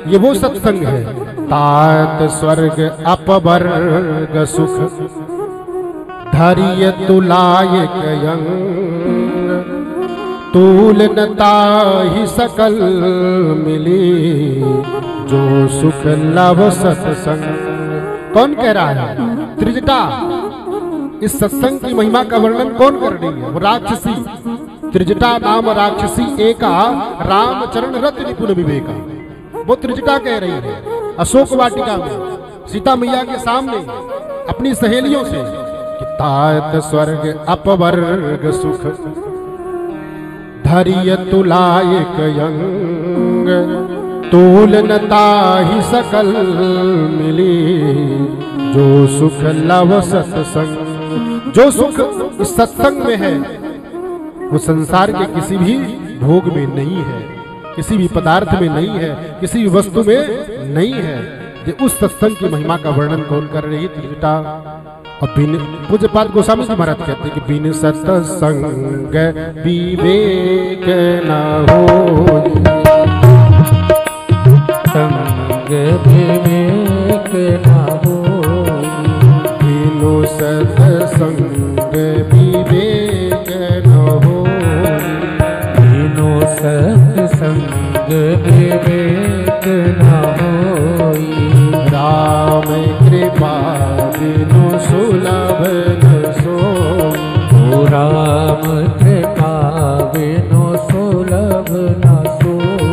ये वो सत्संग है। तात स्वर्ग अपवर्ग सुख धैर्य तुलायक यंग तूल नता ही सकल मिली जो सुख लव सत्संग। कौन कह रहा है? त्रिजटा। इस सत्संग की महिमा का वर्णन कौन कर रही है? वो राक्षसी त्रिजटा नाम राक्षसी एका रामचरण रत निपुण विवेका। वो त्रिजटा कह रही है अशोक वाटिका में सीता मैया के सामने अपनी सहेलियों से कि तात स्वर्ग अपवर्ग सुख धैर्य तुलायक यंग तूल नता ही सकल मिली जो सुख लव सत्संग। जो सुख इस सत्संग में है वो संसार के किसी भी भोग में नहीं है, किसी भी पदार्थ में नहीं है, किसी भी वस्तु में नहीं है। ये उस सत्संग की महिमा का वर्णन कौन कर रही है? त्रिजटा। और बिन पूज्यपाद गोस्वामी जी महाराज कहते हैं कि बिन सत्संग विवेक न हो, संग विवेक न हो, बिनु सत्संग विवेक न हो, बिनु सत्संग विवेक न होई। राम कृपा बिनु सुलभ न सोई। राम कृपा बिनु सुलभ न सोई।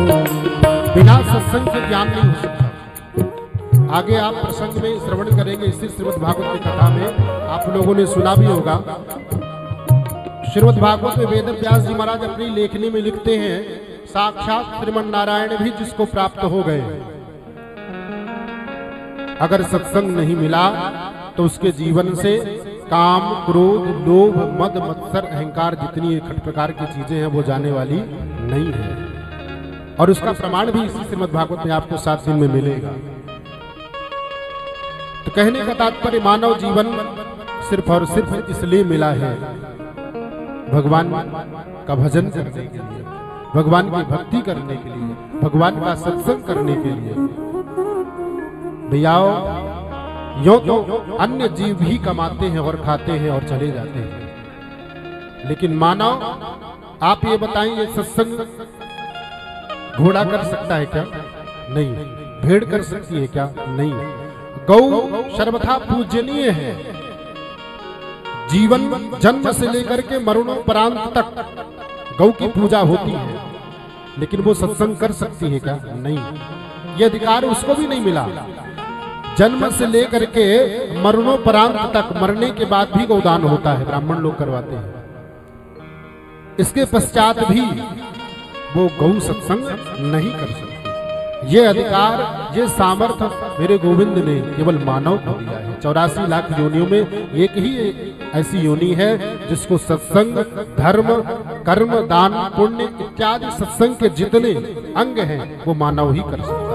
बिना सत्संग के ज्ञान नहीं हो सकता। आगे आप प्रसंग में श्रवण करेंगे इसी श्रीमद् भागवत की कथा में, आप लोगों ने सुना भी होगा। श्रीमद् भागवत में वेद व्यास जी महाराज अपनी लेखनी में लिखते हैं साक्षात श्रीमन नारायण भी जिसको प्राप्त हो गए, अगर सत्संग नहीं मिला तो उसके जीवन से काम क्रोध लोभ मद मत्सर अहंकार जितनी इकट्ठ प्रकार की चीजें हैं वो जाने वाली नहीं है। और उसका प्रमाण भी इसी श्रीमद् भागवत में आपको 7 दिन में मिलेगा। तो कहने का तात्पर्य मानव जीवन सिर्फ और सिर्फ इसलिए मिला है भगवान का भजन करने के लिए, भगवान की भक्ति करने के लिए, भगवान का सत्संग करने के लिए। भैया यो तो अन्य जीव भी कमाते हैं और खाते हैं और चले जाते हैं, लेकिन मानव आप ये बताएं ये सत्संग घोड़ा कर सकता है क्या? नहीं। भेड़ कर सकती है क्या? नहीं। गौ सर्वथा पूजनीय है। जीवन जन्म से लेकर के मरणोपरांत तक गौ की पूजा होती है, लेकिन वो सत्संग कर सकती है क्या? नहीं। ये अधिकार उसको भी नहीं मिला। जन्म से लेकर के मरणोपरांत तक, मरने के बाद भी गौदान होता है, ब्राह्मण लोग करवाते हैं। इसके पश्चात भी वो गौ सत्संग नहीं कर सकती। ये अधिकार, ये सामर्थ्य मेरे गोविंद ने केवल मानव को दिया है। 84 लाख योनियों में एक ही ऐसी योनि है जिसको सत्संग, धर्म, कर्म, दान, पुण्य इत्यादि सत्संग के जितने अंग हैं वो मानव ही कर सकते हैं।